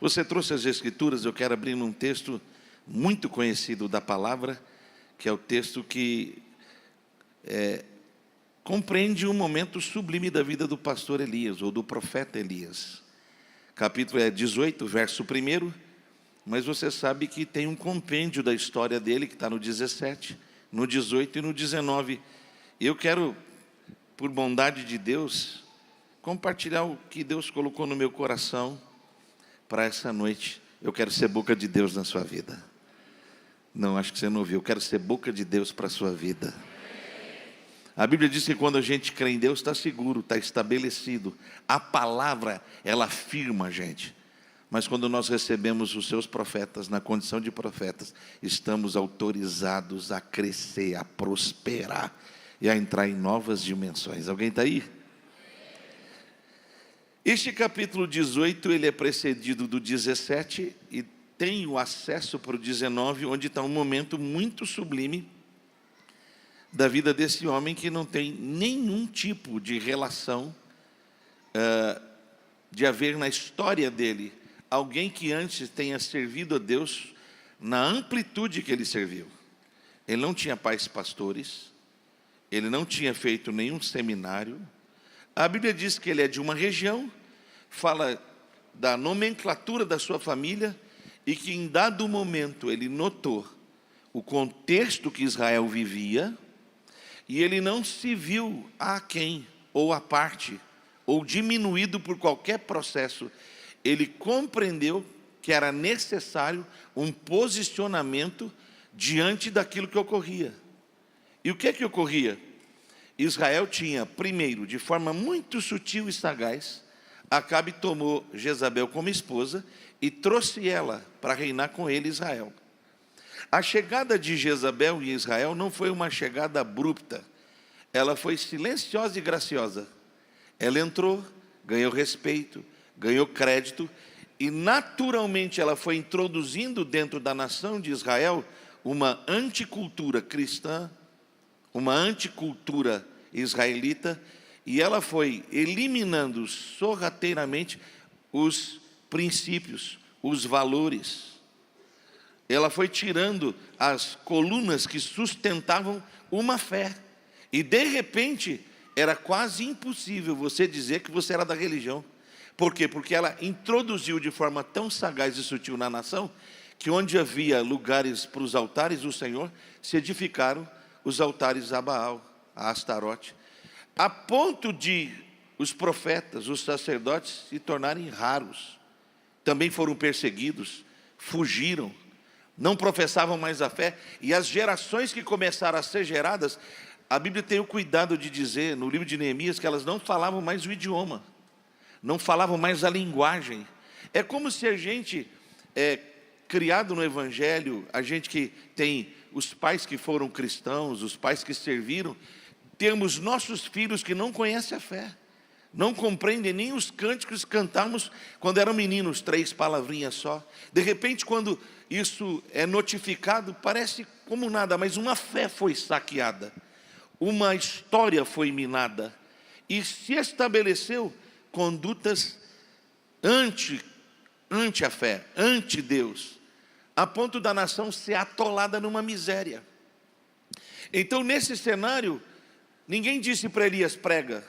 Você trouxe as Escrituras, eu quero abrir num texto muito conhecido da palavra, que é o texto que compreende um momento sublime da vida do pastor Elias, ou do profeta Elias. Capítulo 18, verso 1, mas você sabe que tem um compêndio da história dele, que está no 17, no 18 e no 19. Eu quero, por bondade de Deus, compartilhar o que Deus colocou no meu coração para essa noite. Eu quero ser boca de Deus na sua vida. Não, acho que você não ouviu. Eu quero ser boca de Deus para a sua vida. A Bíblia diz que quando a gente crê em Deus, está seguro, está estabelecido. A palavra, ela afirma a gente. Mas quando nós recebemos os seus profetas, na condição de profetas, estamos autorizados a crescer, a prosperar e a entrar em novas dimensões. Alguém está aí? Este capítulo 18, ele é precedido do 17 e tem o acesso para o 19, onde está um momento muito sublime da vida desse homem que não tem nenhum tipo de relação de haver na história dele alguém que antes tenha servido a Deus na amplitude que ele serviu. Ele não tinha pais pastores, ele não tinha feito nenhum seminário. A Bíblia diz que ele é de uma região, fala da nomenclatura da sua família, e que em dado momento ele notou o contexto que Israel vivia, e ele não se viu aquém, ou à parte, ou diminuído por qualquer processo. Ele compreendeu que era necessário um posicionamento diante daquilo que ocorria. E o que é que ocorria? Israel tinha, primeiro, de forma muito sutil e sagaz, Acabe tomou Jezabel como esposa e trouxe ela para reinar com ele Israel. A chegada de Jezabel em Israel não foi uma chegada abrupta, ela foi silenciosa e graciosa. Ela entrou, ganhou respeito, ganhou crédito, e naturalmente ela foi introduzindo dentro da nação de Israel uma anticultura cristã, uma anticultura israelita, e ela foi eliminando sorrateiramente os princípios, os valores. Ela foi tirando as colunas que sustentavam uma fé. E de repente, era quase impossível você dizer que você era da religião. Por quê? Porque ela introduziu de forma tão sagaz e sutil na nação, que onde havia lugares para os altares do Senhor, se edificaram os altares a Baal, a Astarote, a ponto de os profetas, os sacerdotes se tornarem raros. Também foram perseguidos, fugiram, não professavam mais a fé, e as gerações que começaram a ser geradas, a Bíblia tem o cuidado de dizer, no livro de Neemias, que elas não falavam mais o idioma, não falavam mais a linguagem. É como se a gente, criado no Evangelho, a gente que tem os pais que foram cristãos, os pais que serviram, temos nossos filhos que não conhecem a fé, não compreendem nem os cânticos que cantamos quando eram meninos, 3 palavrinhas só. De repente, quando isso é notificado, parece como nada, mas uma fé foi saqueada, uma história foi minada, e se estabeleceu condutas anti a fé, anti Deus, a ponto da nação ser atolada numa miséria. Então, nesse cenário, ninguém disse para Elias, prega.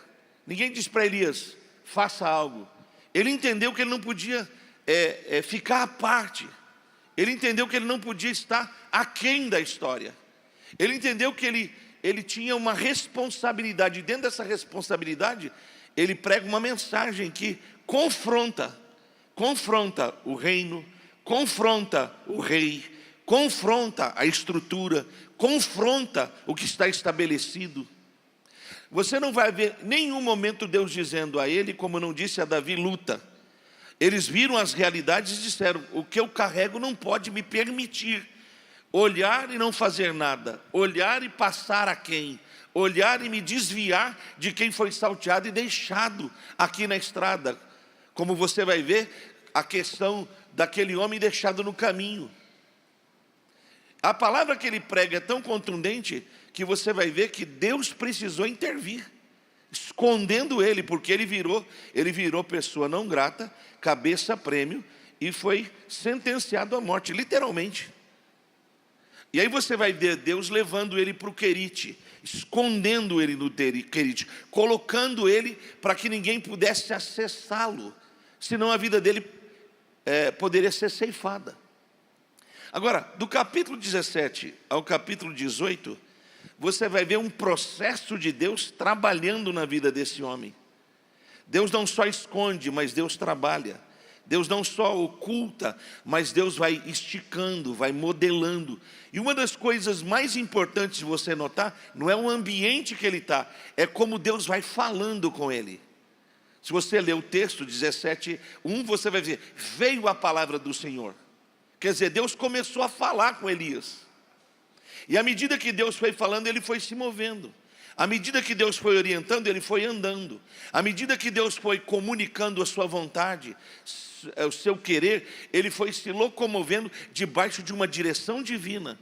Ninguém disse para Elias, faça algo. Ele entendeu que ele não podia ficar à parte. Ele entendeu que ele não podia estar aquém da história. Ele entendeu que ele tinha uma responsabilidade. E dentro dessa responsabilidade, ele prega uma mensagem que confronta o reino, confronta o rei, confronta a estrutura, confronta o que está estabelecido. Você não vai ver nenhum momento Deus dizendo a ele, como não disse a Davi, luta. Eles viram as realidades e disseram, o que eu carrego não pode me permitir olhar e não fazer nada, olhar e passar a quem, olhar e me desviar de quem foi salteado e deixado aqui na estrada. Como você vai ver, a questão daquele homem deixado no caminho. A palavra que ele prega é tão contundente que você vai ver que Deus precisou intervir, escondendo ele, porque ele virou pessoa não grata, cabeça prêmio, e foi sentenciado à morte, literalmente. E aí você vai ver Deus levando ele para o Querite, escondendo ele no Querite, colocando ele para que ninguém pudesse acessá-lo, senão a vida dele poderia ser ceifada. Agora, do capítulo 17 ao capítulo 18, você vai ver um processo de Deus trabalhando na vida desse homem. Deus não só esconde, mas Deus trabalha. Deus não só oculta, mas Deus vai esticando, vai modelando. E uma das coisas mais importantes de você notar, não é o ambiente que ele está, é como Deus vai falando com ele. Se você ler o texto 17:1, você vai ver, veio a palavra do Senhor. Quer dizer, Deus começou a falar com Elias. E à medida que Deus foi falando, ele foi se movendo. À medida que Deus foi orientando, ele foi andando. À medida que Deus foi comunicando a sua vontade, o seu querer, ele foi se locomovendo debaixo de uma direção divina.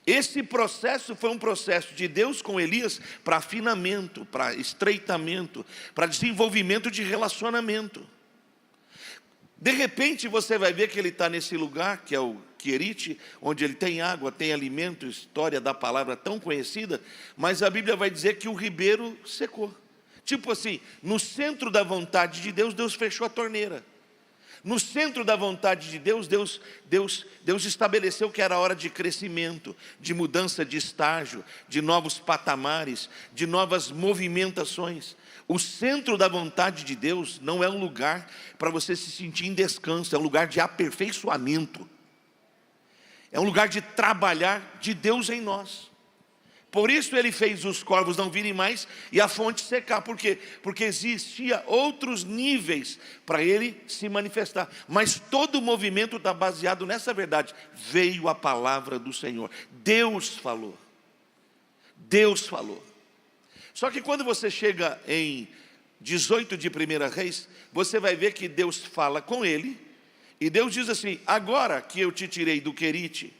Esse processo foi um processo de Deus com Elias para afinamento, para estreitamento, para desenvolvimento de relacionamento. De repente você vai ver que ele está nesse lugar, que é o Querite, onde ele tem água, tem alimento, história da palavra tão conhecida, mas a Bíblia vai dizer que o ribeiro secou. Tipo assim, no centro da vontade de Deus, Deus fechou a torneira. No centro da vontade de Deus, Deus estabeleceu que era hora de crescimento, de mudança de estágio, de novos patamares, de novas movimentações. O centro da vontade de Deus não é um lugar para você se sentir em descanso, é um lugar de aperfeiçoamento. É um lugar de trabalhar de Deus em nós. Por isso ele fez os corvos não virem mais e a fonte secar. Por quê? Porque existia outros níveis para ele se manifestar. Mas todo o movimento está baseado nessa verdade. Veio a palavra do Senhor. Deus falou. Deus falou. Só que quando você chega em 18 de 1 Reis, você vai ver que Deus fala com ele. E Deus diz assim, agora que eu te tirei do Querite,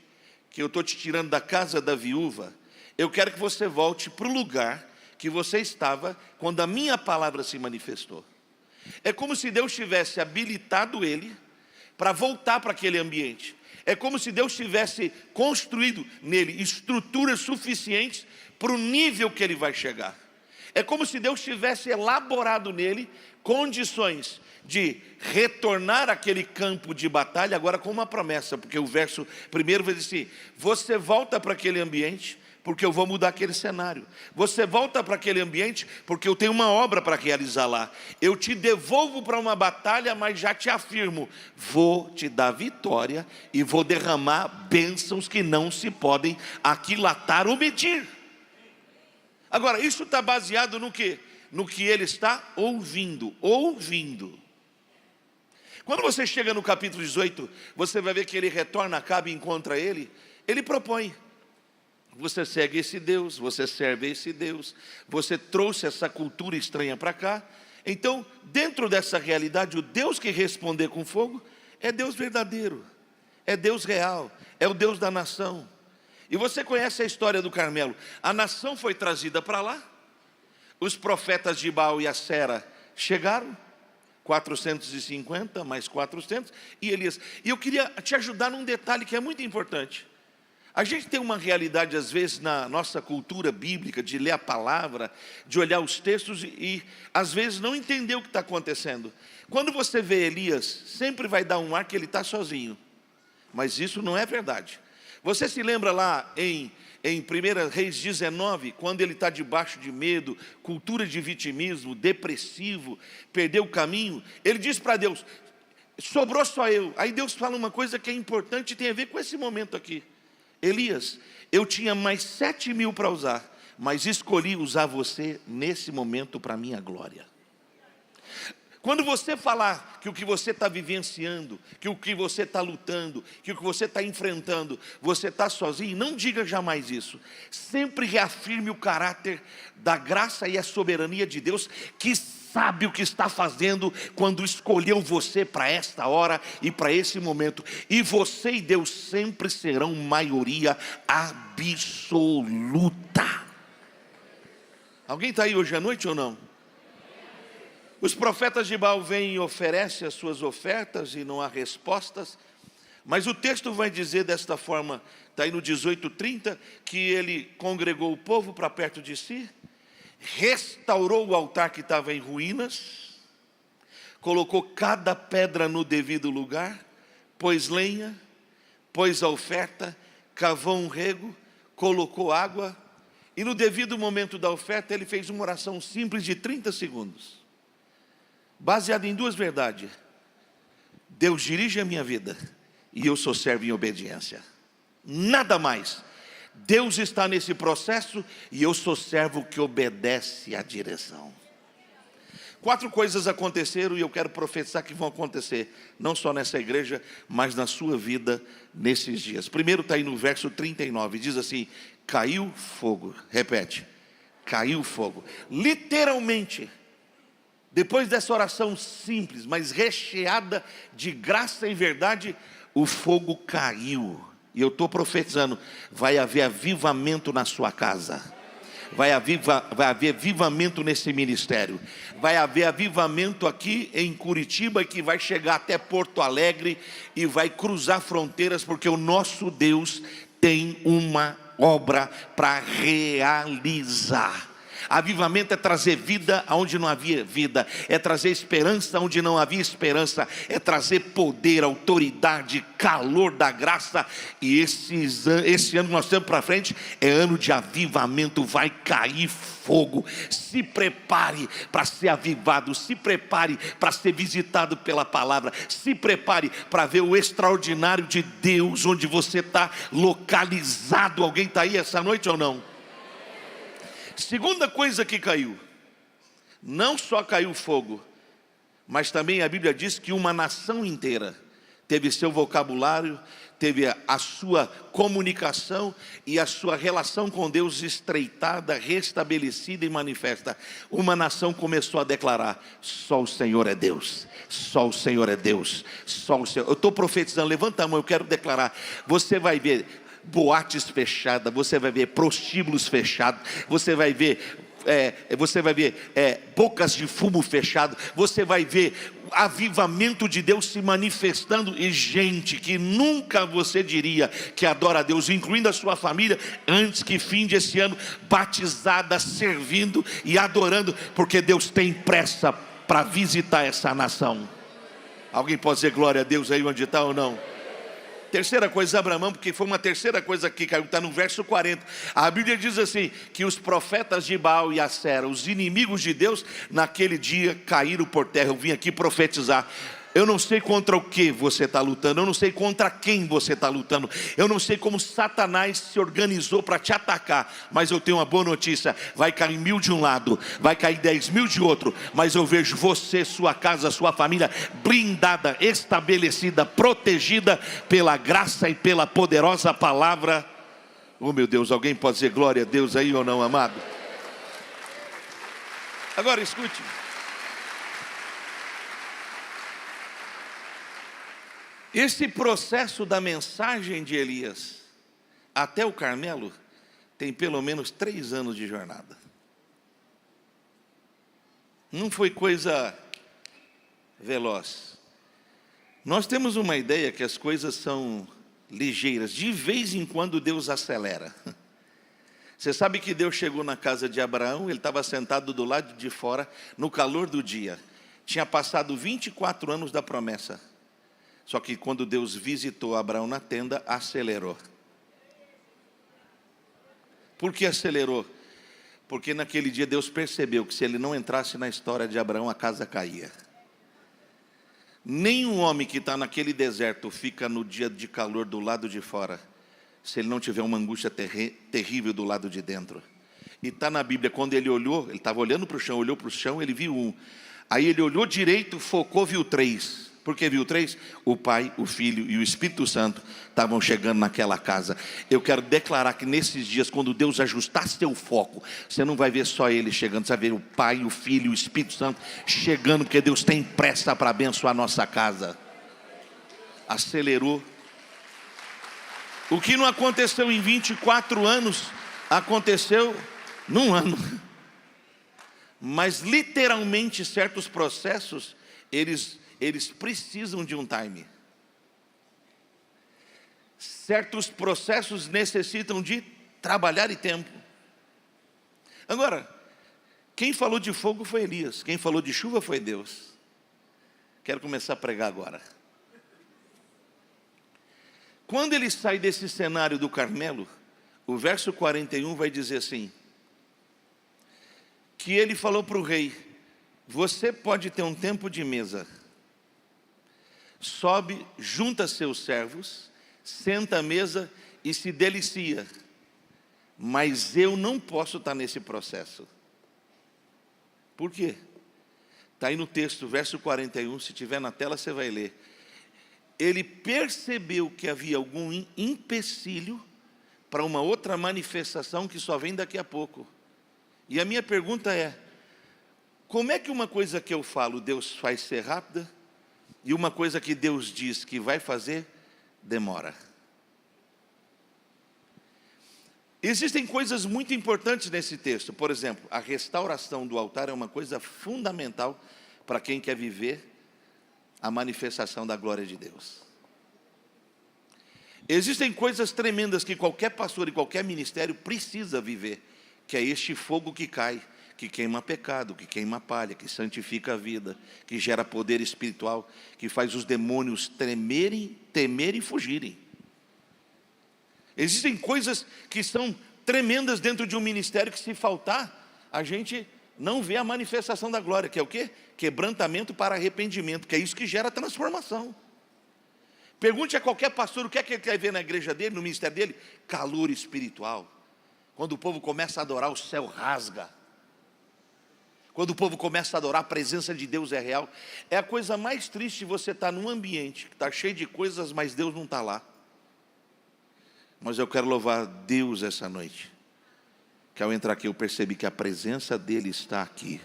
que eu estou te tirando da casa da viúva, eu quero que você volte para o lugar que você estava quando a minha palavra se manifestou. É como se Deus tivesse habilitado ele para voltar para aquele ambiente. É como se Deus tivesse construído nele estruturas suficientes para o nível que ele vai chegar. É como se Deus tivesse elaborado nele condições de retornar àquele campo de batalha agora com uma promessa, porque o verso primeiro vai dizer assim, você volta para aquele ambiente, porque eu vou mudar aquele cenário. Você volta para aquele ambiente, porque eu tenho uma obra para realizar lá. Eu te devolvo para uma batalha, mas já te afirmo, vou te dar vitória e vou derramar bênçãos que não se podem aquilatar ou medir. Agora, isso está baseado no quê? No que ele está ouvindo. Quando você chega no capítulo 18, você vai ver que ele retorna, Acabe e encontra ele. Ele propõe, você segue esse Deus, você serve esse Deus, você trouxe essa cultura estranha para cá. Então, dentro dessa realidade, o Deus que responder com fogo é Deus verdadeiro, é Deus real, é o Deus da nação. E você conhece a história do Carmelo. A nação foi trazida para lá, os profetas de Baal e Acera chegaram, 450 mais 400, e Elias. E eu queria te ajudar num detalhe que é muito importante. A gente tem uma realidade às vezes na nossa cultura bíblica, de ler a palavra, de olhar os textos e às vezes não entender o que está acontecendo. Quando você vê Elias, sempre vai dar um ar que ele está sozinho, mas isso não é verdade. Você se lembra lá em 1 Reis 19, quando ele está debaixo de medo, cultura de vitimismo, depressivo, perdeu o caminho, ele diz para Deus, sobrou só eu. Aí Deus fala uma coisa que é importante e tem a ver com esse momento aqui. Elias, eu tinha mais 7.000 para usar, mas escolhi usar você nesse momento para a minha glória. Quando você falar que o que você está vivenciando, que o que você está lutando, que o que você está enfrentando, você está sozinho, não diga jamais isso. Sempre reafirme o caráter da graça e a soberania de Deus, que sabe o que está fazendo quando escolheu você para esta hora e para esse momento. E você e Deus sempre serão maioria absoluta. Alguém está aí hoje à noite ou não? Os profetas de Baal vêm e oferecem as suas ofertas e não há respostas. Mas o texto vai dizer desta forma, está aí no 18:30, que ele congregou o povo para perto de si, restaurou o altar que estava em ruínas, colocou cada pedra no devido lugar, pôs lenha, pôs a oferta, cavou um rego, colocou água, e no devido momento da oferta ele fez uma oração simples de 30 segundos, baseada em duas verdades: Deus dirige a minha vida e eu sou servo em obediência, nada mais. Deus está nesse processo e eu sou servo que obedece à direção. 4 coisas aconteceram e eu quero profetizar que vão acontecer, não só nessa igreja, mas na sua vida nesses dias. Primeiro está aí no verso 39, diz assim: caiu fogo. Repete: caiu fogo. Literalmente, depois dessa oração simples, mas recheada de graça e verdade, o fogo caiu. E eu estou profetizando, vai haver avivamento na sua casa. Vai haver avivamento nesse ministério. Vai haver avivamento aqui em Curitiba, que vai chegar até Porto Alegre e vai cruzar fronteiras, porque o nosso Deus tem uma obra para realizar. Avivamento é trazer vida aonde não havia vida, é trazer esperança onde não havia esperança, é trazer poder, autoridade, calor da graça. E esse ano que nós temos para frente é ano de avivamento, vai cair fogo. Se prepare para ser avivado, se prepare para ser visitado pela palavra, se prepare para ver o extraordinário de Deus onde você está localizado. Alguém está aí essa noite ou não? Segunda coisa que caiu, não só caiu fogo, mas também a Bíblia diz que uma nação inteira teve seu vocabulário, teve a sua comunicação e a sua relação com Deus estreitada, restabelecida e manifesta. Uma nação começou a declarar: só o Senhor é Deus, só o Senhor é Deus, só o Senhor. Eu estou profetizando, levanta a mão, eu quero declarar. Você vai ver boates fechadas, você vai ver prostíbulos fechados, você vai ver bocas de fumo fechado, você vai ver avivamento de Deus se manifestando, e gente que nunca você diria que adora a Deus, incluindo a sua família, antes que fim de esse ano, batizada, servindo e adorando, porque Deus tem pressa para visitar essa nação. Alguém pode dizer glória a Deus aí onde está ou não? Terceira coisa, Abraão, porque foi uma terceira coisa que caiu, está no verso 40. A Bíblia diz assim, que os profetas de Baal e Acera, os inimigos de Deus, naquele dia caíram por terra. Eu vim aqui profetizar. Eu não sei contra o que você está lutando, eu não sei contra quem você está lutando, eu não sei como Satanás se organizou para te atacar, mas eu tenho uma boa notícia: vai cair 1000 de um lado, vai cair 10.000 de outro, mas eu vejo você, sua casa, sua família blindada, estabelecida, protegida pela graça e pela poderosa palavra. Oh meu Deus, alguém pode dizer glória a Deus aí ou não, amado? Agora escute. Esse processo da mensagem de Elias até o Carmelo tem pelo menos 3 anos de jornada. Não foi coisa veloz. Nós temos uma ideia que as coisas são ligeiras. De vez em quando Deus acelera. Você sabe que Deus chegou na casa de Abraão, ele estava sentado do lado de fora, no calor do dia. Tinha passado 24 anos da promessa. Só que quando Deus visitou Abraão na tenda, acelerou. Por que acelerou? Porque naquele dia Deus percebeu que se ele não entrasse na história de Abraão, a casa caía. Nenhum homem que está naquele deserto fica no dia de calor do lado de fora, se ele não tiver uma angústia terrível do lado de dentro. E está na Bíblia, quando ele olhou, ele estava olhando para o chão, olhou para o chão, ele viu 1. Aí ele olhou direito, focou, viu 3. Por que viu 3? O Pai, o Filho e o Espírito Santo estavam chegando naquela casa. Eu quero declarar que nesses dias, quando Deus ajustar seu foco, você não vai ver só Ele chegando, você vai ver o Pai, o Filho e o Espírito Santo chegando, porque Deus tem pressa para abençoar a nossa casa. Acelerou. O que não aconteceu em 24 anos, aconteceu num ano. Mas literalmente certos processos, eles precisam de um time. Certos processos necessitam de trabalhar e tempo. Agora, quem falou de fogo foi Elias, quem falou de chuva foi Deus. Quero começar a pregar agora. Quando ele sai desse cenário do Carmelo, o verso 41 vai dizer assim, que ele falou para o rei: você pode ter um tempo de mesa, sobe, junta seus servos, senta à mesa e se delicia, mas eu não posso estar nesse processo. Por quê? Está aí no texto, verso 41, se tiver na tela você vai ler. Ele percebeu que havia algum empecilho para uma outra manifestação que só vem daqui a pouco. E a minha pergunta é, como é que uma coisa que eu falo, Deus faz ser rápida, e uma coisa que Deus diz que vai fazer, demora? Existem coisas muito importantes nesse texto. Por exemplo, a restauração do altar é uma coisa fundamental para quem quer viver a manifestação da glória de Deus. Existem coisas tremendas que qualquer pastor e qualquer ministério precisa viver, que é este fogo que cai, que queima pecado, que queima palha, que santifica a vida, que gera poder espiritual, que faz os demônios tremerem, temerem e fugirem. Existem coisas que são tremendas dentro de um ministério que, se faltar, a gente não vê a manifestação da glória, que é o quê? Quebrantamento para arrependimento, que é isso que gera transformação. Pergunte a qualquer pastor o que é que ele quer ver na igreja dele, no ministério dele: calor espiritual. Quando o povo começa a adorar, o céu rasga. Quando o povo começa a adorar, a presença de Deus é real. É a coisa mais triste você estar num ambiente que está cheio de coisas, mas Deus não está lá. Mas eu quero louvar Deus essa noite, que ao entrar aqui eu percebi que a presença dEle está aqui.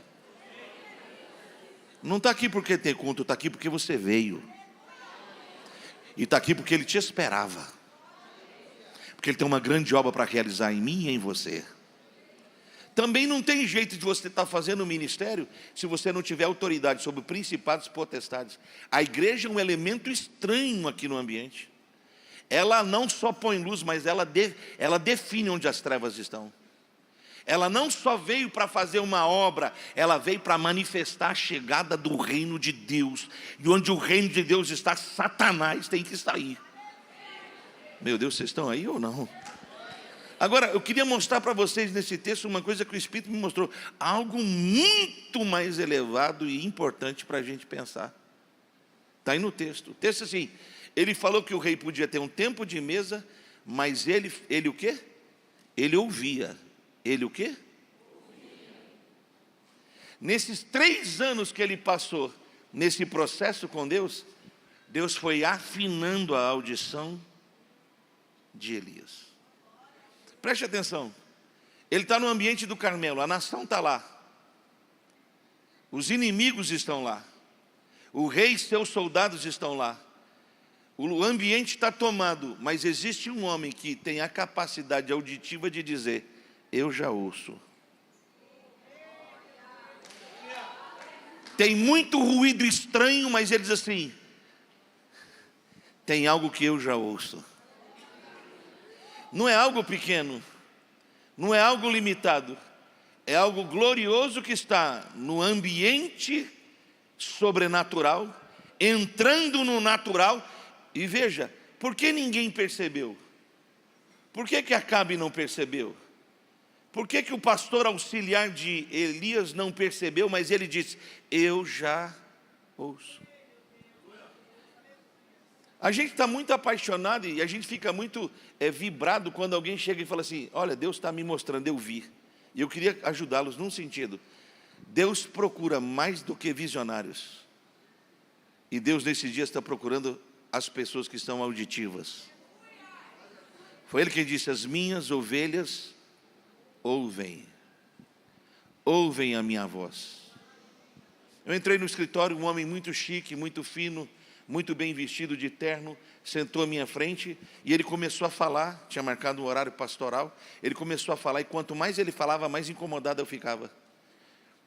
Não está aqui porque tem culto, está aqui porque você veio. E está aqui porque Ele te esperava. Porque Ele tem uma grande obra para realizar em mim e em você. Também não tem jeito de você estar fazendo o ministério se você não tiver autoridade sobre principados e potestades. A igreja é um elemento estranho aqui no ambiente. Ela não só põe luz, mas ela define onde as trevas estão. Ela não só veio para fazer uma obra, ela veio para manifestar a chegada do reino de Deus. E onde o reino de Deus está, Satanás tem que sair. Meu Deus, vocês estão aí ou não? Agora, eu queria mostrar para vocês nesse texto uma coisa que o Espírito me mostrou. Algo muito mais elevado e importante para a gente pensar. Está aí no texto. O texto assim, ele falou que o rei podia ter um tempo de mesa, mas ele o quê? Ele ouvia. Ele o quê? Nesses 3 anos que ele passou nesse processo com Deus, Deus foi afinando a audição de Elias. Preste atenção. Ele está no ambiente do Carmelo, a nação está lá. Os inimigos estão lá. O rei e seus soldados estão lá. O ambiente está tomado, mas existe um homem que tem a capacidade auditiva de dizer: eu já ouço. Tem muito ruído estranho, mas ele diz assim: tem algo que eu já ouço. Não é algo pequeno, não é algo limitado, é algo glorioso que está no ambiente sobrenatural, entrando no natural. E veja, por que ninguém percebeu? Por que Acabe não percebeu? Por que o pastor auxiliar de Elias não percebeu, mas ele disse: eu já ouço. A gente está muito apaixonado e a gente fica muito vibrado quando alguém chega e fala assim: olha, Deus está me mostrando, eu vi. E eu queria ajudá-los num sentido. Deus procura mais do que visionários. E Deus nesses dias está procurando as pessoas que são auditivas. Foi Ele quem disse: as minhas ovelhas ouvem a minha voz. Eu entrei no escritório, um homem muito chique, muito fino, muito bem vestido de terno, sentou à minha frente e ele começou a falar. Tinha marcado um horário pastoral. Ele começou a falar e quanto mais ele falava, mais incomodado eu ficava.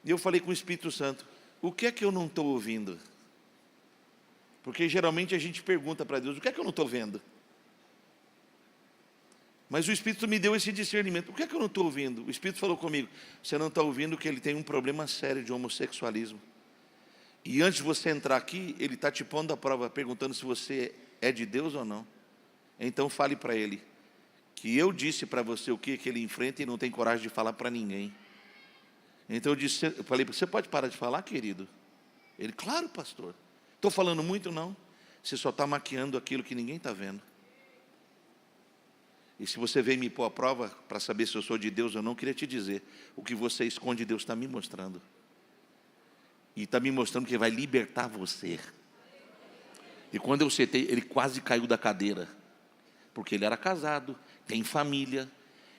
E eu falei com o Espírito Santo: o que é que eu não estou ouvindo? Porque geralmente a gente pergunta para Deus: o que é que eu não estou vendo? Mas o Espírito me deu esse discernimento: o que é que eu não estou ouvindo? O Espírito falou comigo: você não está ouvindo que ele tem um problema sério de homossexualismo. E antes de você entrar aqui, ele está te pondo à prova, perguntando se você é de Deus ou não. Então fale para ele que eu disse para você o que ele enfrenta e não tem coragem de falar para ninguém. Então eu falei: você pode parar de falar, querido? Ele: claro, pastor. Estou falando muito? Não. Você só está maquiando aquilo que ninguém está vendo. E se você veio me pôr à prova para saber se eu sou de Deus ou não, eu queria te dizer: o que você esconde, Deus está me mostrando. E está me mostrando que vai libertar você. E quando eu sentei, ele quase caiu da cadeira, porque ele era casado, tem família,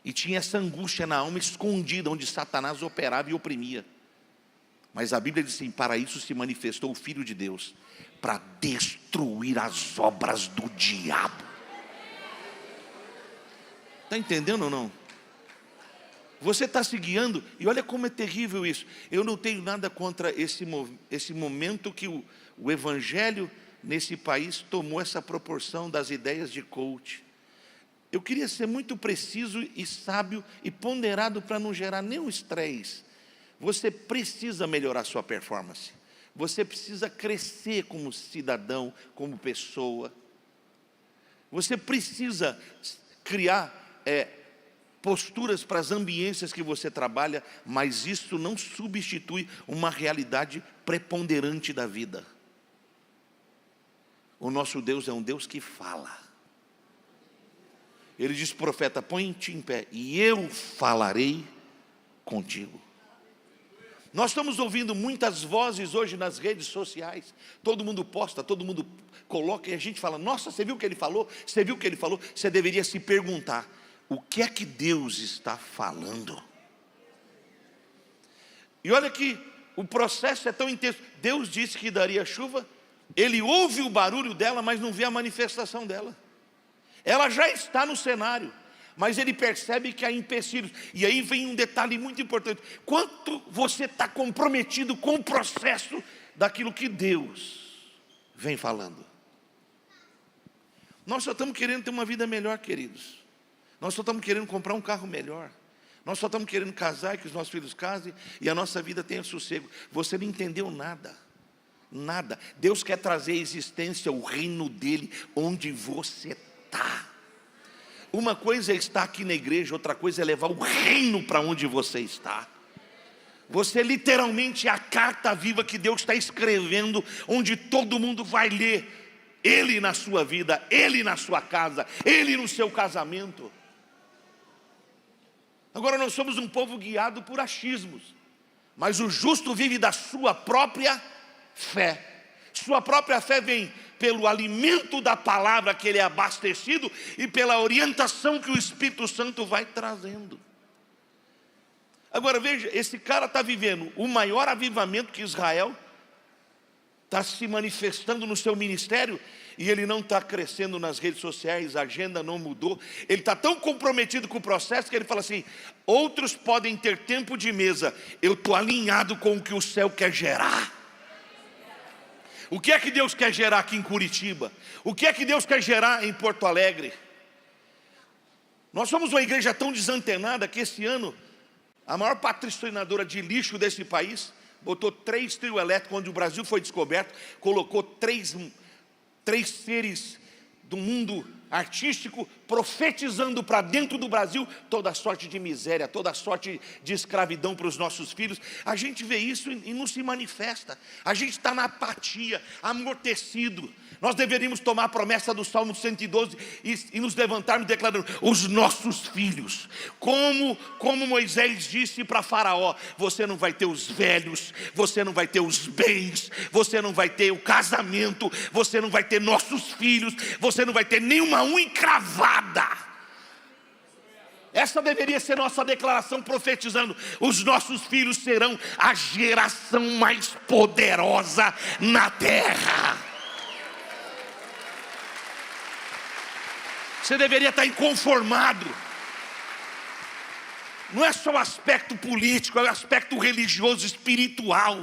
e tinha essa angústia na alma escondida, onde Satanás operava e oprimia. Mas a Bíblia diz assim: para isso se manifestou o Filho de Deus, para destruir as obras do diabo. Está entendendo ou não? Você está se guiando, e olha como é terrível isso. Eu não tenho nada contra esse momento que o Evangelho nesse país tomou essa proporção das ideias de coach. Eu queria ser muito preciso e sábio e ponderado para não gerar nenhum estresse. Você precisa melhorar sua performance. Você precisa crescer como cidadão, como pessoa. Você precisa criar posturas para as ambiências que você trabalha, mas isso não substitui uma realidade preponderante da vida. O nosso Deus é um Deus que fala. Ele diz: profeta, põe-te em pé e eu falarei contigo. Nós estamos ouvindo muitas vozes hoje nas redes sociais. Todo mundo posta, todo mundo coloca, e a gente fala: nossa, você viu o que ele falou? Você viu o que ele falou? Você deveria se perguntar: o que é que Deus está falando? E olha que o processo é tão intenso. Deus disse que daria chuva, ele ouve o barulho dela, mas não vê a manifestação dela. Ela já está no cenário, mas ele percebe que há empecilhos. E aí vem um detalhe muito importante: quanto você está comprometido com o processo daquilo que Deus vem falando. Nós só estamos querendo ter uma vida melhor, queridos. Nós só estamos querendo comprar um carro melhor. Nós só estamos querendo casar e que os nossos filhos casem e a nossa vida tenha sossego. Você não entendeu nada. Nada. Deus quer trazer à existência o reino dele onde você está. Uma coisa é estar aqui na igreja, outra coisa é levar o reino para onde você está. Você literalmente é a carta viva que Deus está escrevendo, onde todo mundo vai ler. Ele na sua vida, Ele na sua casa, Ele no seu casamento. Agora nós somos um povo guiado por achismos, mas o justo vive da sua própria fé. Sua própria fé vem pelo alimento da palavra que ele é abastecido e pela orientação que o Espírito Santo vai trazendo. Agora veja, esse cara está vivendo o maior avivamento que Israel, está se manifestando no seu ministério, e ele não está crescendo nas redes sociais, a agenda não mudou. Ele está tão comprometido com o processo que ele fala assim: outros podem ter tempo de mesa, eu estou alinhado com o que o céu quer gerar. O que é que Deus quer gerar aqui em Curitiba? O que é que Deus quer gerar em Porto Alegre? Nós somos uma igreja tão desantenada que esse ano a maior patrocinadora de lixo desse país botou 3 trios elétricos, onde o Brasil foi descoberto, colocou três seres do mundo artístico, profetizando para dentro do Brasil toda sorte de miséria, toda sorte de escravidão para os nossos filhos. A gente vê isso e não se manifesta. A gente está na apatia, amortecido. Nós deveríamos tomar a promessa do Salmo 112 e nos levantarmos declarando: os nossos filhos, como Moisés disse para Faraó: você não vai ter os velhos, você não vai ter os bens, você não vai ter o casamento, você não vai ter nossos filhos, você não vai ter nenhuma unha encravada. Essa deveria ser nossa declaração, profetizando: os nossos filhos serão a geração mais poderosa na terra. Você deveria estar inconformado. Não é só o aspecto político, é o aspecto religioso, espiritual.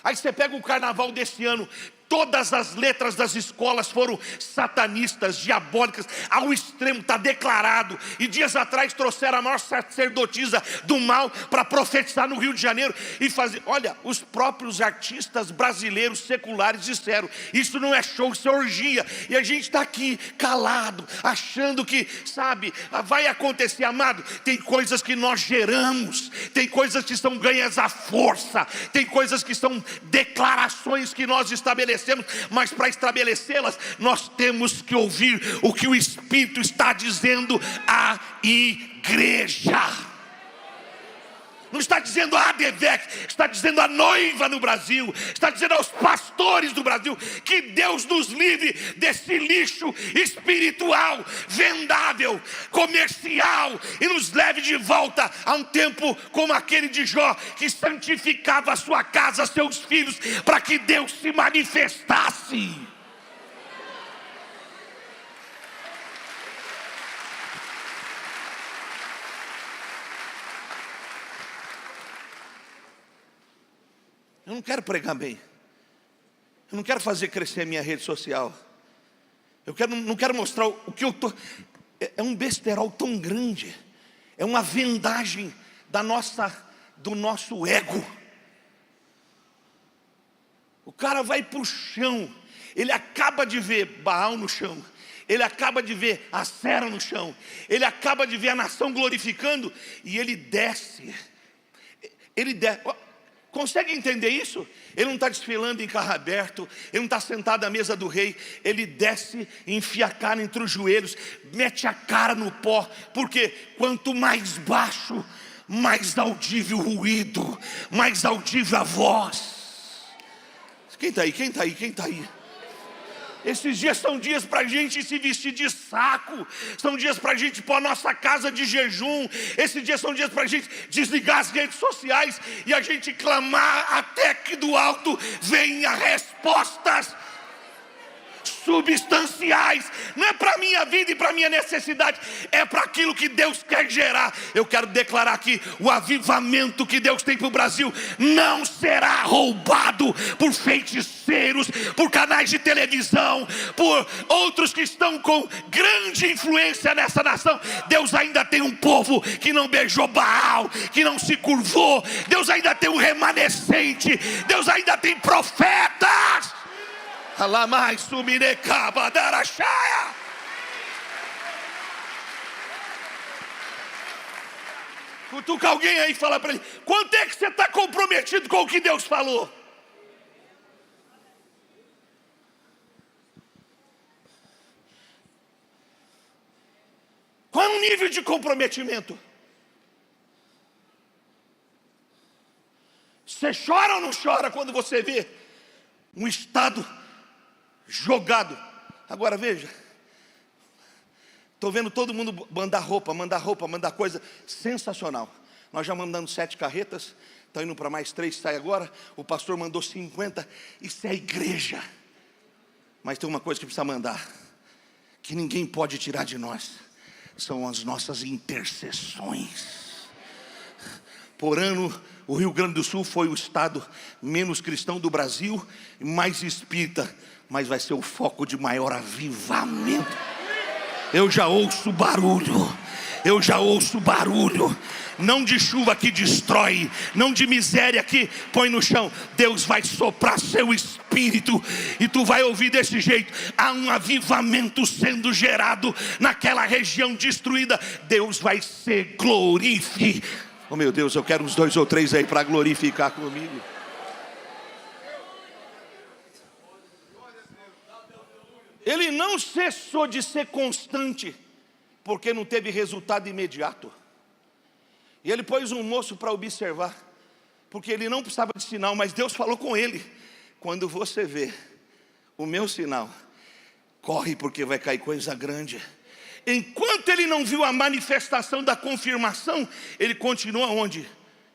Aí você pega o carnaval desse ano, todas as letras das escolas foram satanistas, diabólicas, ao extremo, está declarado. E dias atrás trouxeram a maior sacerdotisa do mal para profetizar no Rio de Janeiro e fazer. Olha, os próprios artistas brasileiros seculares disseram: isso não é show, isso é orgia. E a gente está aqui calado, achando que, sabe, vai acontecer. Amado, tem coisas que nós geramos, tem coisas que são ganhas à força, tem coisas que são declarações que nós estabelecemos. Mas para estabelecê-las, nós temos que ouvir o que o Espírito está dizendo à igreja. Não está dizendo a ADVEC, está dizendo a noiva no Brasil, está dizendo aos pastores do Brasil, que Deus nos livre desse lixo espiritual, vendável, comercial, e nos leve de volta a um tempo como aquele de Jó, que santificava a sua casa, seus filhos, para que Deus se manifestasse. Eu não quero pregar bem, eu não quero fazer crescer a minha rede social, não quero mostrar o que eu estou. É um besterol tão grande, é uma vendagem do nosso ego. O cara vai para o chão, ele acaba de ver Baal no chão, ele acaba de ver a Sera no chão, ele acaba de ver a nação glorificando, e ele desce. Consegue entender isso? Ele não está desfilando em carro aberto, ele não está sentado à mesa do rei, ele desce, enfia a cara entre os joelhos, mete a cara no pó, porque quanto mais baixo, mais audível o ruído, mais audível a voz. Quem está aí? Quem está aí? Quem está aí? Esses dias são dias para a gente se vestir de saco, são dias para a gente pôr a nossa casa de jejum, esses dias são dias para a gente desligar as redes sociais e a gente clamar até que do alto venha respostas substanciais. Não é para a minha vida e para a minha necessidade, é para aquilo que Deus quer gerar. Eu quero declarar aqui: o avivamento que Deus tem para o Brasil não será roubado por feiticeiros, por canais de televisão, por outros que estão com grande influência nessa nação. Deus ainda tem um povo que não beijou Baal, que não se curvou. Deus ainda tem um remanescente, Deus ainda tem profetas. Cutuca alguém aí e fala para ele: quanto é que você está comprometido com o que Deus falou? Qual é o nível de comprometimento? Você chora ou não chora quando você vê um estado jogado? Agora veja, estou vendo todo mundo mandar roupa, mandar coisa, sensacional. Nós já mandamos 7 carretas, estão indo para mais 3, sai agora. O pastor mandou 50, isso é a igreja. Mas tem uma coisa que precisa mandar, que ninguém pode tirar de nós, são as nossas intercessões. Por ano, o Rio Grande do Sul foi o estado menos cristão do Brasil, mais espírita, mas vai ser o foco de maior avivamento. Eu já ouço barulho, não de chuva que destrói, não de miséria que põe no chão. Deus vai soprar seu espírito e tu vai ouvir desse jeito: há um avivamento sendo gerado naquela região destruída. Deus vai ser glorificado. Oh meu Deus, eu quero uns 2 ou 3 aí para glorificar comigo. Ele não cessou de ser constante, porque não teve resultado imediato. E ele pôs um moço para observar, porque ele não precisava de sinal, mas Deus falou com ele: quando você vê o meu sinal, corre, porque vai cair coisa grande. Enquanto ele não viu a manifestação da confirmação, ele continua onde?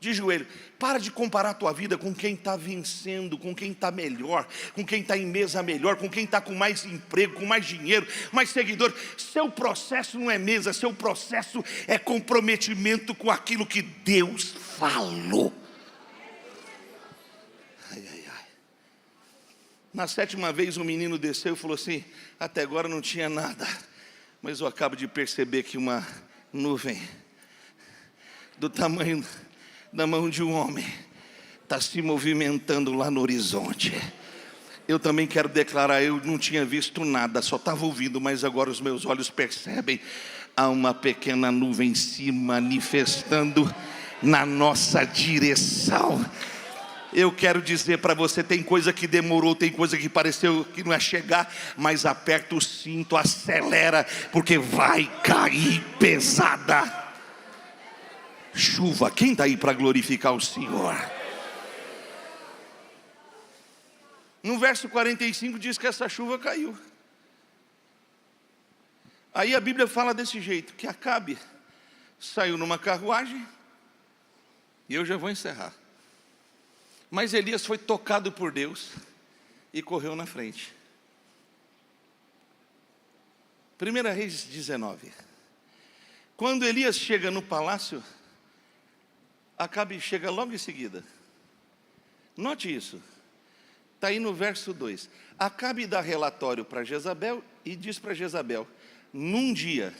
de joelho. Para de comparar a tua vida com quem está vencendo, com quem está melhor, com quem está em mesa melhor, com quem está com mais emprego, com mais dinheiro, mais seguidor. Seu processo não é mesa, seu processo é comprometimento com aquilo que Deus falou. Ai, ai, ai. Na 7ª vez o menino desceu e falou assim: até agora não tinha nada, mas eu acabo de perceber que uma nuvem do tamanho da mão de um homem está se movimentando lá no horizonte. Eu também quero declarar, eu não tinha visto nada, só estava ouvindo, mas agora os meus olhos percebem. Há uma pequena nuvem se manifestando na nossa direção. Eu quero dizer para você, tem coisa que demorou, tem coisa que pareceu que não ia chegar, mas aperta o cinto, acelera, porque vai cair pesada chuva. Quem está aí para glorificar o Senhor? No verso 45 diz que essa chuva caiu. Aí a Bíblia fala desse jeito, que Acabe saiu numa carruagem, e eu já vou encerrar. Mas Elias foi tocado por Deus e correu na frente. 1 Reis 19. Quando Elias chega no palácio, Acabe chega logo em seguida. Note isso. Está aí no verso 2. Acabe dá relatório para Jezabel e diz para Jezabel: num dia,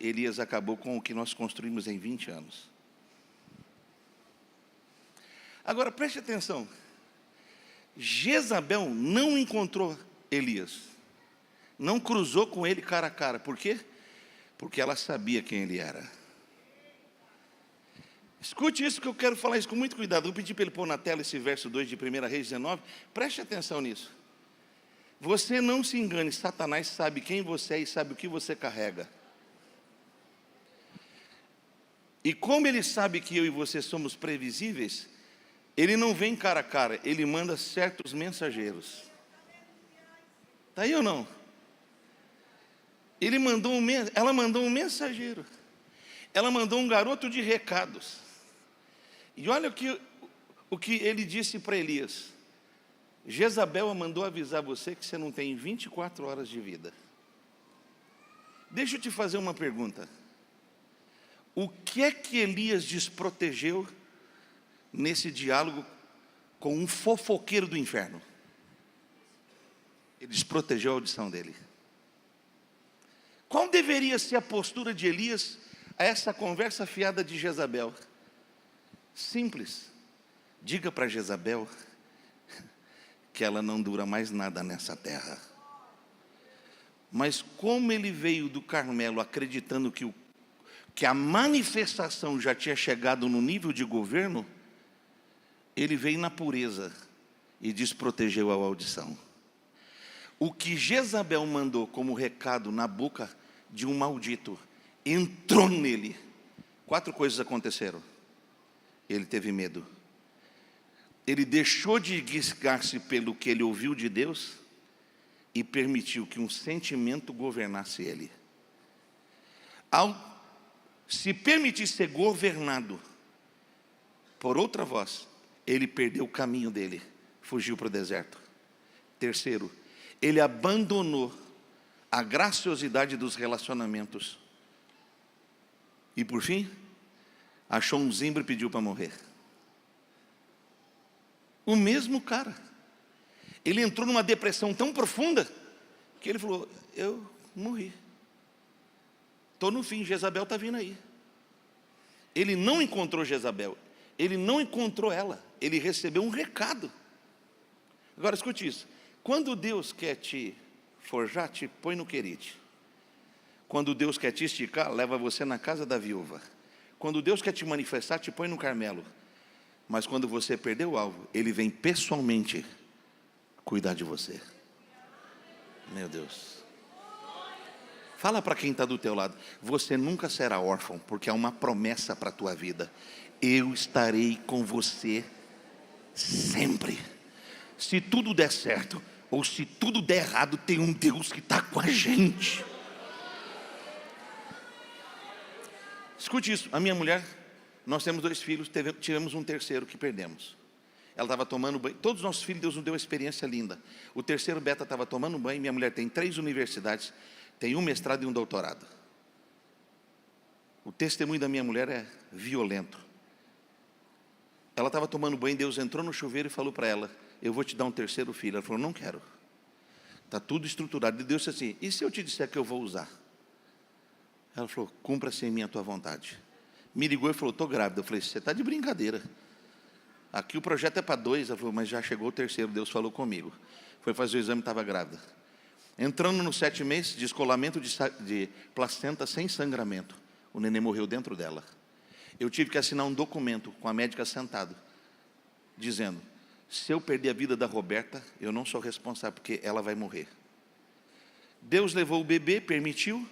Elias acabou com o que nós construímos em 20 anos. Agora preste atenção. Jezabel não encontrou Elias, não cruzou com ele cara a cara. Por quê? Porque ela sabia quem ele era. Escute isso, que eu quero falar isso com muito cuidado. Vou pedir para ele pôr na tela esse verso 2 de 1 Reis 19. Preste atenção nisso. Você não se engane, Satanás sabe quem você é e sabe o que você carrega. E como ele sabe que eu e você somos previsíveis, ele não vem cara a cara, ele manda certos mensageiros. Está aí ou não? Ela mandou um mensageiro. Ela mandou um garoto de recados. E olha o que ele disse para Elias: Jezabel mandou avisar você que você não tem 24 horas de vida. Deixa eu te fazer uma pergunta. O que é que Elias desprotegeu nesse diálogo com um fofoqueiro do inferno? Ele desprotegeu a audição dele. Qual deveria ser a postura de Elias a essa conversa fiada de Jezabel? Simples. Diga para Jezabel que ela não dura mais nada nessa terra. Mas como ele veio do Carmelo acreditando que a manifestação já tinha chegado no nível de governo, ele veio na pureza e desprotegeu a audição. O que Jezabel mandou como recado na boca de um maldito entrou nele. 4 coisas aconteceram. Ele teve medo. Ele deixou de guiar-se pelo que ele ouviu de Deus e permitiu que um sentimento governasse ele. Ao se permitir ser governado por outra voz, ele perdeu o caminho dele, fugiu para o deserto. Terceiro, ele abandonou a graciosidade dos relacionamentos. E por fim, achou um zimbro e pediu para morrer. O mesmo cara. Ele entrou numa depressão tão profunda que ele falou: eu morri. Estou no fim, Jezabel está vindo aí. Ele não encontrou Jezabel, ele não encontrou ela, ele recebeu um recado. Agora escute isso. Quando Deus quer te forjar, te põe no querite. Quando Deus quer te esticar, leva você na casa da viúva. Quando Deus quer te manifestar, te põe no Carmelo. Mas quando você perdeu o alvo, Ele vem pessoalmente cuidar de você. Meu Deus. Fala para quem está do teu lado: você nunca será órfão, porque há uma promessa para a tua vida. Eu estarei com você sempre. Se tudo der certo, ou se tudo der errado, tem um Deus que está com a gente. Escute isso, a minha mulher Nós temos 2 filhos, tivemos um terceiro que perdemos. Ela estava tomando banho. Todos os nossos filhos, Deus nos deu uma experiência linda. O terceiro beta estava tomando banho. Minha mulher tem 3 universidades, tem um mestrado e um doutorado. O testemunho da minha mulher é violento. Ela estava tomando banho, Deus entrou no chuveiro e falou para ela: eu vou te dar um terceiro filho. Ela falou: não quero. Está tudo estruturado. E Deus disse assim: e se eu te disser que eu vou usar? Ela falou: cumpra-se em mim a tua vontade. Me ligou e falou: estou grávida. Eu falei: você está de brincadeira. Aqui o projeto é para 2. Ela falou: mas já chegou o terceiro, Deus falou comigo. Foi fazer o exame e estava grávida. Entrando no 7º mês, descolamento de placenta sem sangramento. O neném morreu dentro dela. Eu tive que assinar um documento com a médica sentada, dizendo: se eu perder a vida da Roberta, eu não sou responsável, porque ela vai morrer. Deus levou o bebê, permitiu,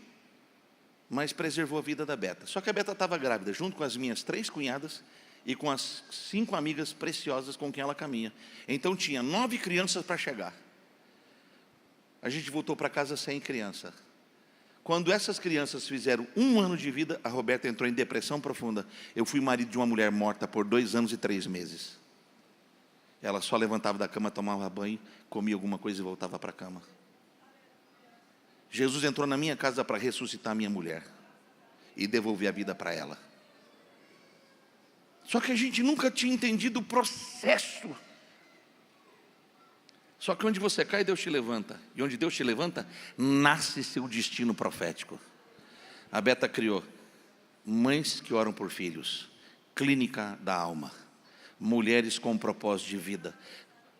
mas preservou a vida da Beta. Só que a Beta estava grávida, junto com as minhas 3 cunhadas e com as 5 amigas preciosas com quem ela caminha. Então tinha 9 crianças para chegar. A gente voltou para casa sem criança. Quando essas crianças fizeram 1 ano de vida, a Roberta entrou em depressão profunda. Eu fui marido de uma mulher morta por 2 anos e 3 meses. Ela só levantava da cama, tomava banho, comia alguma coisa e voltava para a cama. Jesus entrou na minha casa para ressuscitar a minha mulher e devolver a vida para ela. Só que a gente nunca tinha entendido o processo. Só que onde você cai, Deus te levanta. E onde Deus te levanta, nasce seu destino profético. A Beta criou mães que oram por filhos, clínica da alma, mulheres com propósito de vida.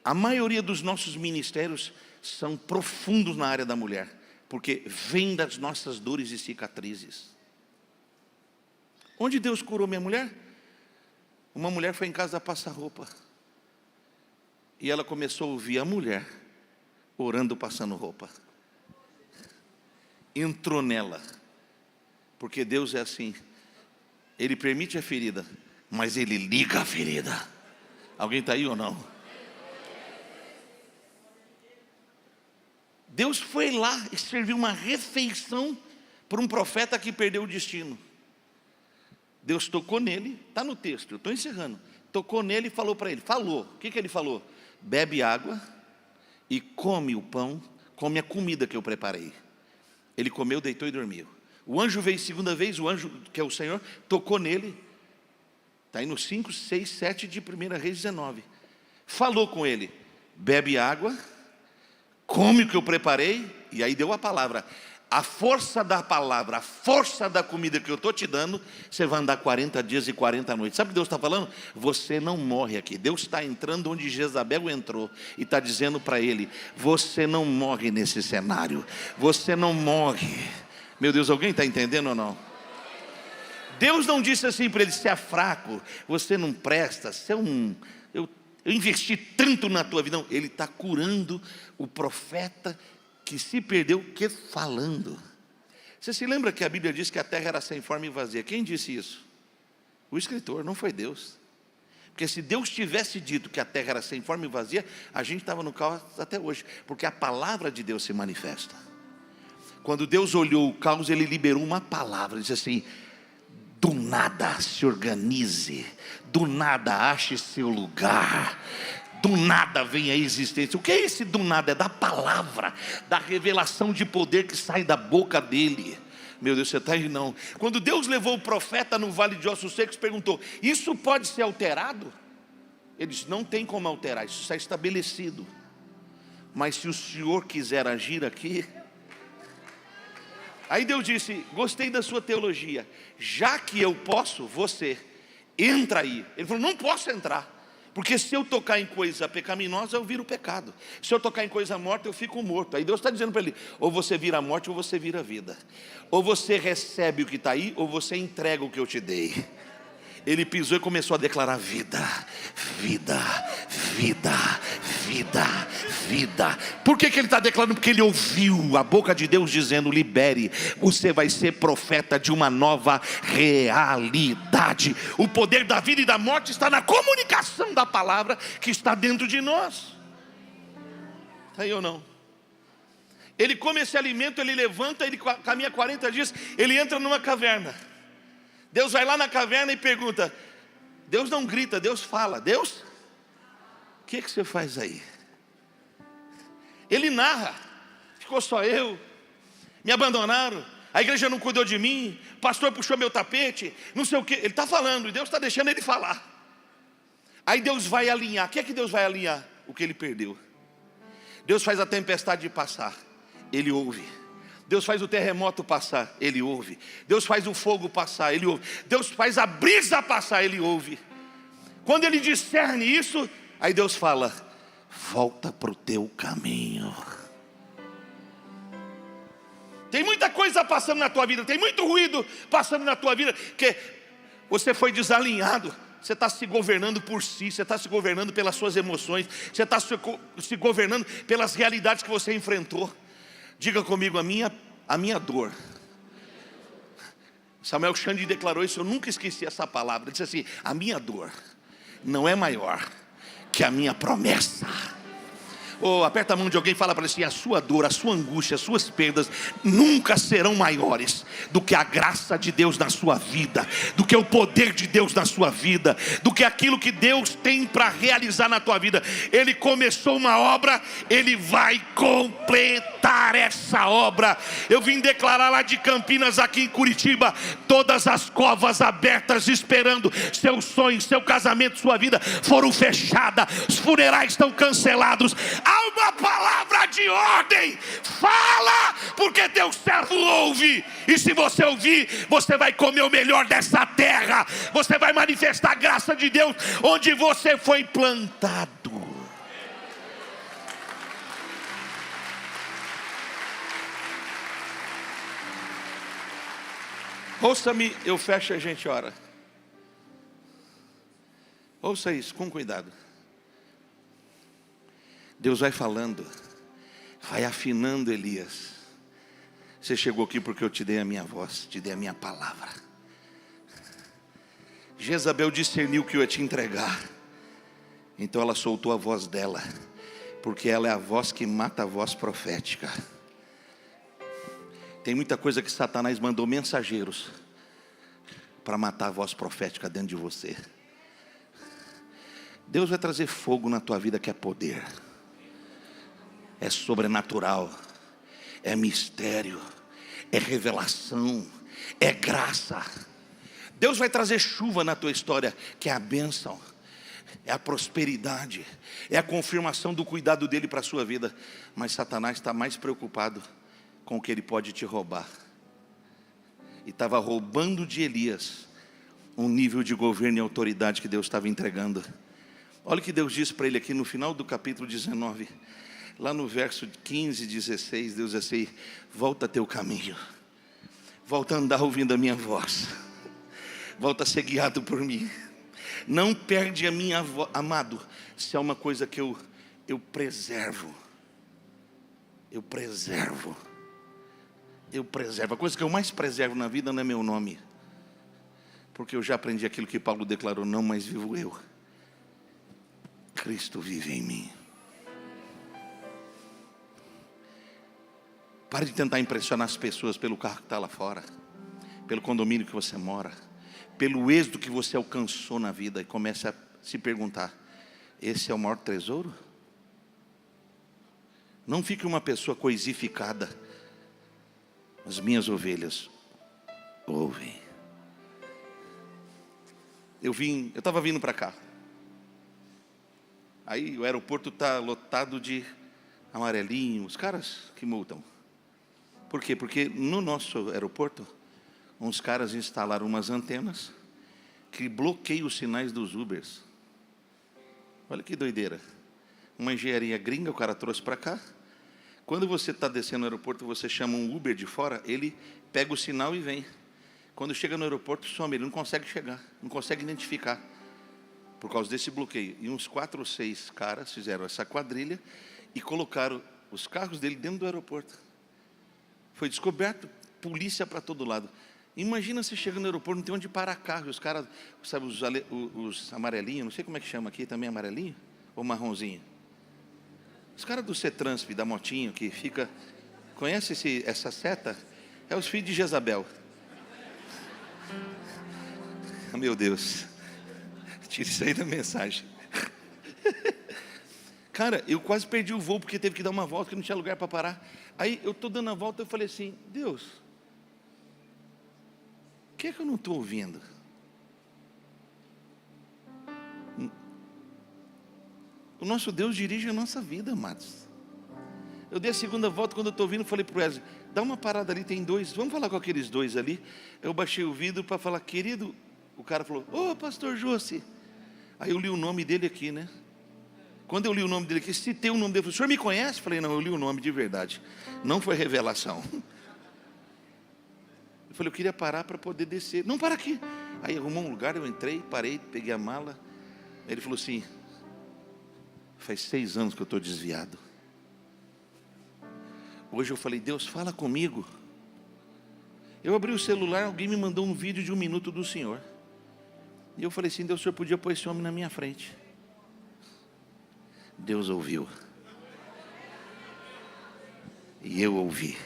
A maioria dos nossos ministérios são profundos na área da mulher, porque vem das nossas dores e cicatrizes. Onde Deus curou minha mulher? Uma mulher foi em casa passar roupa. E ela começou a ouvir a mulher orando, passando roupa. Entrou nela. Porque Deus é assim. Ele permite a ferida, mas Ele liga a ferida. Alguém está aí ou não? Deus foi lá e serviu uma refeição para um profeta que perdeu o destino. Deus tocou nele, está no texto, eu estou encerrando. Tocou nele e falou para ele, falou, o que ele falou? Bebe água e come o pão, come a comida que eu preparei. Ele comeu, deitou e dormiu. O anjo veio 2ª vez, o anjo que é o Senhor, tocou nele. Está aí no 5, 6, 7 de 1 Reis 19. Falou com ele, bebe água, come o que eu preparei, e aí deu a palavra. A força da palavra, a força da comida que eu estou te dando, você vai andar 40 dias e 40 noites. Sabe o que Deus está falando? Você não morre aqui. Deus está entrando onde Jezabel entrou e está dizendo para ele: você não morre nesse cenário. Você não morre. Meu Deus, alguém está entendendo ou não? Deus não disse assim para ele: você é fraco, você não presta, você é eu investi tanto na tua vida. Não, ele está curando o profeta que se perdeu falando. Você se lembra que a Bíblia diz que a terra era sem forma e vazia? Quem disse isso? O escritor, não foi Deus. Porque se Deus tivesse dito que a terra era sem forma e vazia, a gente estava no caos até hoje. Porque a palavra de Deus se manifesta. Quando Deus olhou o caos, Ele liberou uma palavra. Ele disse assim: do nada se organize, do nada ache seu lugar, do nada vem a existência. O que é esse do nada? É da palavra, da revelação de poder que sai da boca dele. Meu Deus, você está aí não? Quando Deus levou o profeta no vale de ossos secos, perguntou: isso pode ser alterado? Ele disse: não tem como alterar, isso está estabelecido. Mas se o Senhor quiser agir aqui... Aí Deus disse: gostei da sua teologia, já que eu posso, você entra aí. Ele falou: não posso entrar, porque se eu tocar em coisa pecaminosa, eu viro pecado. Se eu tocar em coisa morta, eu fico morto. Aí Deus está dizendo para ele: ou você vira morte, ou você vira vida. Ou você recebe o que está aí, ou você entrega o que eu te dei. Ele pisou e começou a declarar: vida, vida, vida, vida, vida. Por que ele está declarando? Porque ele ouviu a boca de Deus dizendo: libere, você vai ser profeta de uma nova realidade. O poder da vida e da morte está na comunicação da palavra que está dentro de nós. Está aí ou não? Ele come esse alimento, ele levanta, ele caminha 40 dias, ele entra numa caverna. Deus vai lá na caverna e pergunta. Deus não grita, Deus fala. Deus, o que você faz aí? Ele narra. Ficou só eu, me abandonaram, a igreja não cuidou de mim, o pastor puxou meu tapete, não sei o que. Ele está falando, e Deus está deixando ele falar. Aí Deus vai alinhar. O que é que Deus vai alinhar? O que ele perdeu. Deus faz a tempestade passar, ele ouve. Deus faz o terremoto passar, ele ouve. Deus faz o fogo passar, ele ouve. Deus faz a brisa passar, ele ouve. Quando ele discerne isso, aí Deus fala: volta para o teu caminho. Tem muita coisa passando na tua vida, tem muito ruído passando na tua vida, que você foi desalinhado. Você está se governando por si, você está se governando pelas suas emoções, você está se governando pelas realidades que você enfrentou. Diga comigo, a minha dor. Samuel Xande declarou isso, eu nunca esqueci essa palavra. Ele disse assim: a minha dor não é maior que a minha promessa. Aperta a mão de alguém e fala para ele assim: a sua dor, a sua angústia, as suas perdas nunca serão maiores do que a graça de Deus na sua vida, do que o poder de Deus na sua vida, do que aquilo que Deus tem para realizar na tua vida. Ele começou uma obra, ele vai completar essa obra. Eu vim declarar lá de Campinas, aqui em Curitiba, todas as covas abertas esperando seus sonhos, seu casamento, sua vida foram fechadas, os funerais estão cancelados. Há uma palavra de ordem. Fala, porque teu servo ouve. E se você ouvir, você vai comer o melhor dessa terra. Você vai manifestar a graça de Deus onde você foi plantado. Ouça-me, eu fecho e a gente ora. Ouça isso com cuidado. Deus vai falando, vai afinando Elias. Você chegou aqui porque eu te dei a minha voz, te dei a minha palavra. Jezabel discerniu que eu ia te entregar, então ela soltou a voz dela, porque ela é a voz que mata a voz profética. Tem muita coisa que Satanás mandou mensageiros para matar a voz profética dentro de você. Deus vai trazer fogo na tua vida, que é poder. É sobrenatural, é mistério, é revelação, é graça. Deus vai trazer chuva na tua história, que é a bênção, é a prosperidade, é a confirmação do cuidado dele para a sua vida. Mas Satanás está mais preocupado com o que ele pode te roubar. E estava roubando de Elias um nível de governo e autoridade que Deus estava entregando. Olha o que Deus disse para ele aqui no final do capítulo 19. Lá no verso 15, 16, Deus diz assim: volta a teu caminho, volta a andar ouvindo a minha voz, volta a ser guiado por mim. Não perde a minha voz, amado. Se é uma coisa que eu preservo, a coisa que eu mais preservo na vida não é meu nome, porque eu já aprendi aquilo que Paulo declarou: não mais vivo eu, Cristo vive em mim. Pare de tentar impressionar as pessoas pelo carro que está lá fora, pelo condomínio que você mora, pelo êxito que você alcançou na vida, e comece a se perguntar: esse é o maior tesouro? Não fique uma pessoa coisificada. As minhas ovelhas ouvem. Eu estava vindo para cá. Aí o aeroporto está lotado de amarelinho, os caras que multam. Por quê? Porque no nosso aeroporto, uns caras instalaram umas antenas que bloqueiam os sinais dos Ubers. Olha que doideira. Uma engenharia gringa, o cara trouxe para cá. Quando você está descendo no aeroporto, você chama um Uber de fora, ele pega o sinal e vem. Quando chega no aeroporto, some, ele não consegue chegar, não consegue identificar, por causa desse bloqueio. E uns 4 ou 6 caras fizeram essa quadrilha e colocaram os carros dele dentro do aeroporto. Foi descoberto, polícia para todo lado. Imagina você chega no aeroporto, não tem onde parar carro. Os caras, sabe, os amarelinhos, não sei como é que chama aqui também, amarelinho ou marronzinho? Os caras do CETRANSP, da motinho, que fica... Conhece essa seta? É os filhos de Jezabel. Meu Deus, tira isso aí da mensagem. Cara, eu quase perdi o voo porque teve que dar uma volta, que não tinha lugar para parar. Aí eu estou dando a volta, eu falei assim: Deus, o que é que eu não estou ouvindo? O nosso Deus dirige a nossa vida, amados. Eu dei a segunda volta, quando eu estou ouvindo, falei para o Wesley: dá uma parada ali, tem dois, vamos falar com aqueles dois ali. Eu baixei o vidro para falar: querido. O cara falou: ô pastor Jossi. Aí eu li o nome dele aqui, né? Quando eu li o nome dele aqui, citei o nome dele, falei: o senhor me conhece? Falei: não, eu li o nome de verdade, não foi revelação. Eu falei: eu queria parar para poder descer. Não, para aqui. Aí arrumou um lugar, eu entrei, parei, peguei a mala. Ele falou assim: faz 6 anos que eu estou desviado. Hoje eu falei: Deus, fala comigo. Eu abri o celular, alguém me mandou um vídeo de 1 minuto do senhor. E eu falei assim: Deus, o senhor podia pôr esse homem na minha frente. Deus ouviu. E eu ouvi.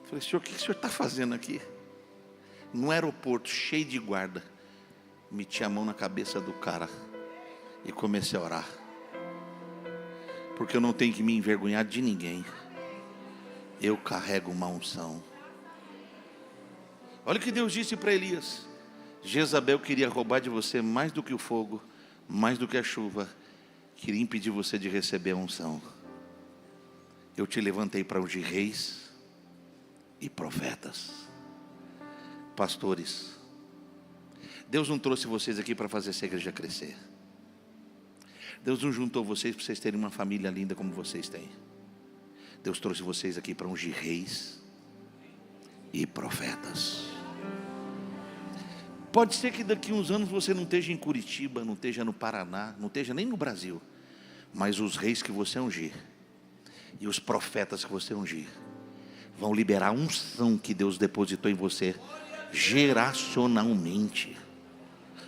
Falei: senhor, o que o senhor está fazendo aqui? No aeroporto, cheio de guarda. Meti a mão na cabeça do cara e comecei a orar. Porque eu não tenho que me envergonhar de ninguém. Eu carrego uma unção. Olha o que Deus disse para Elias: Jezabel queria roubar de você mais do que o fogo, mais do que a chuva. Queria impedir você de receber a unção. Eu te levantei para ungir reis e profetas, pastores. Deus não trouxe vocês aqui para fazer essa igreja crescer. Deus não juntou vocês para vocês terem uma família linda como vocês têm. Deus trouxe vocês aqui para ungir reis e profetas. Pode ser que daqui a uns anos você não esteja em Curitiba, não esteja no Paraná, não esteja nem no Brasil. Mas os reis que você ungir e os profetas que você ungir vão liberar a unção que Deus depositou em você geracionalmente.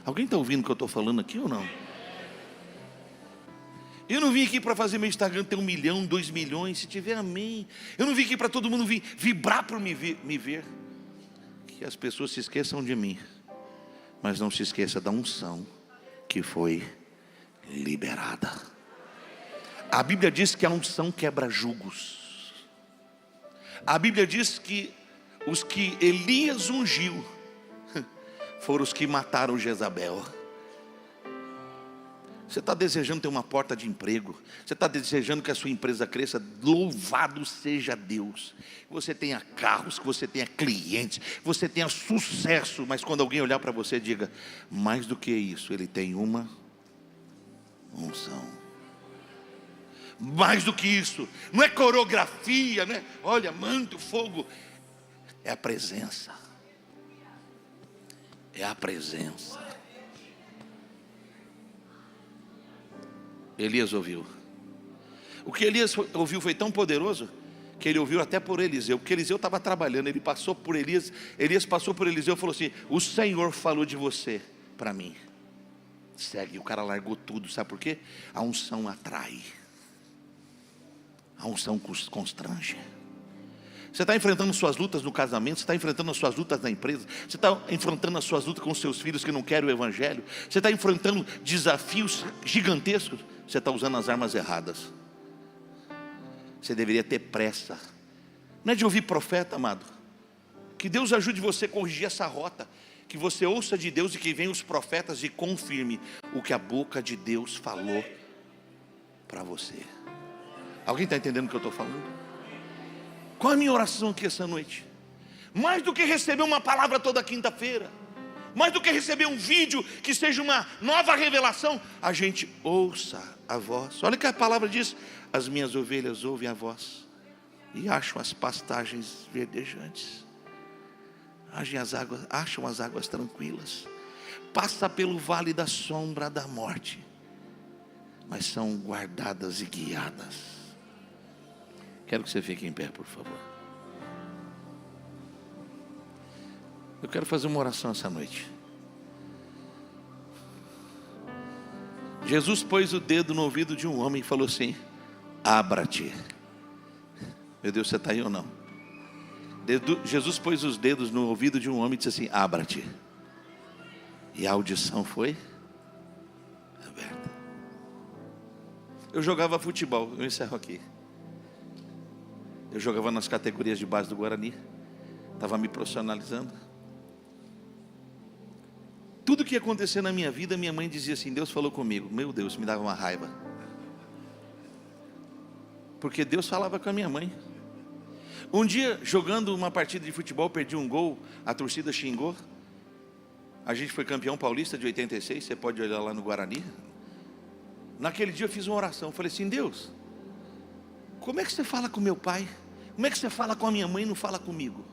Alguém está ouvindo o que eu estou falando aqui ou não? Eu não vim aqui para fazer meu Instagram ter 1 milhão, 2 milhões, se tiver, amém. Eu não vim aqui para todo mundo vir vibrar para me ver. Que as pessoas se esqueçam de mim, mas não se esqueça da unção que foi liberada. A Bíblia diz que a unção quebra jugos. A Bíblia diz que os que Elias ungiu foram os que mataram Jezabel. Você está desejando ter uma porta de emprego, você está desejando que a sua empresa cresça, louvado seja Deus. Você tenha carros, que você tenha clientes, você tenha sucesso, mas quando alguém olhar para você, diga: mais do que isso, ele tem uma unção. Mais do que isso, não é coreografia, né? Olha, manto, fogo, é a presença. É a presença. Elias ouviu. O que Elias ouviu foi tão poderoso que ele ouviu até por Eliseu, porque Eliseu estava trabalhando, ele passou por Elias, Elias passou por Eliseu e falou assim: o Senhor falou de você para mim. Segue, o cara largou tudo, sabe por quê? A unção atrai. A unção constrange. Você está enfrentando suas lutas no casamento, você está enfrentando as suas lutas na empresa, você está enfrentando as suas lutas com os seus filhos que não querem o evangelho, você está enfrentando desafios gigantescos, você está usando as armas erradas. Você deveria ter pressa. Não é de ouvir profeta, amado. Que Deus ajude você a corrigir essa rota, que você ouça de Deus e que venham os profetas e confirme o que a boca de Deus falou para você. Alguém está entendendo o que eu estou falando? Qual é a minha oração aqui essa noite? Mais do que receber uma palavra toda quinta-feira, mais do que receber um vídeo que seja uma nova revelação, a gente ouça a voz. Olha o que a palavra diz: as minhas ovelhas ouvem a voz e acham as pastagens verdejantes, acham as águas tranquilas. Passa pelo vale da sombra da morte, mas são guardadas e guiadas. Quero que você fique em pé, por favor. Eu quero fazer uma oração essa noite. Jesus pôs o dedo no ouvido de um homem e falou assim: abra-te. Meu Deus, você está aí ou não? Jesus pôs os dedos no ouvido de um homem e disse assim: abra-te. E a audição foi aberta. Eu jogava futebol, eu encerro aqui. Eu jogava nas categorias de base do Guarani. Estava me profissionalizando. Tudo que ia acontecer na minha vida, minha mãe dizia assim: Deus falou comigo. Meu Deus, me dava uma raiva. Porque Deus falava com a minha mãe. Um dia, jogando uma partida de futebol, perdi um gol, a torcida xingou. A gente foi campeão paulista de 86, você pode olhar lá no Guarani. Naquele dia eu fiz uma oração, falei assim: Deus, como é que você fala com meu pai? Como é que você fala com a minha mãe e não fala comigo?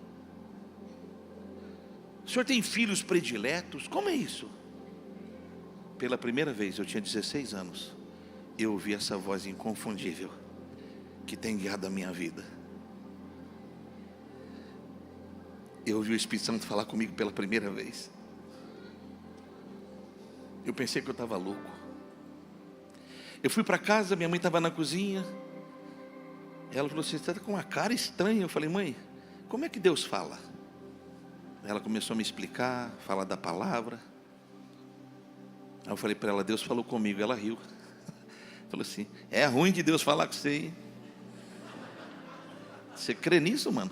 O senhor tem filhos prediletos? Como é isso? Pela primeira vez, eu tinha 16 anos, eu ouvi essa voz inconfundível que tem guiado a minha vida. Eu ouvi o Espírito Santo falar comigo pela primeira vez. Eu pensei que eu estava louco. Eu fui para casa, minha mãe estava na cozinha. Ela falou assim: você está com uma cara estranha. Eu falei: mãe, como é que Deus fala? Ela começou a me explicar, falar da palavra. Aí eu falei para ela: Deus falou comigo. Ela riu. Falou assim: é ruim de Deus falar com você, hein? Você crê nisso, mano?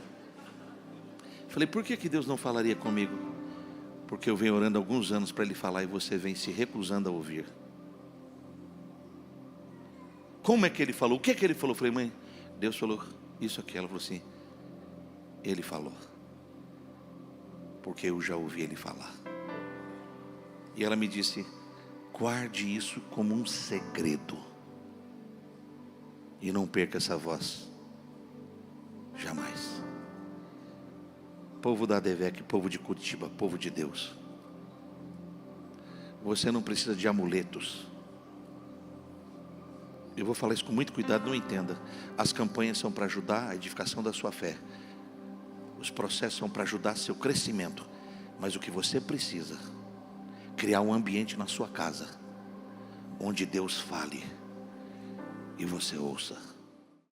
Falei: por que Deus não falaria comigo? Porque eu venho orando há alguns anos para Ele falar e você vem se recusando a ouvir. Como é que Ele falou? O que é que Ele falou? Eu falei: mãe, Deus falou isso aqui. Ela falou assim: Ele falou, porque eu já ouvi Ele falar. E ela me disse: guarde isso como um segredo e não perca essa voz jamais. Povo da ADVEC, povo de Curitiba, povo de Deus, você não precisa de amuletos. Eu vou falar isso com muito cuidado, não entenda. As campanhas são para ajudar a edificação da sua fé. Os processos são para ajudar seu crescimento. Mas o que você precisa, criar um ambiente na sua casa, onde Deus fale e você ouça.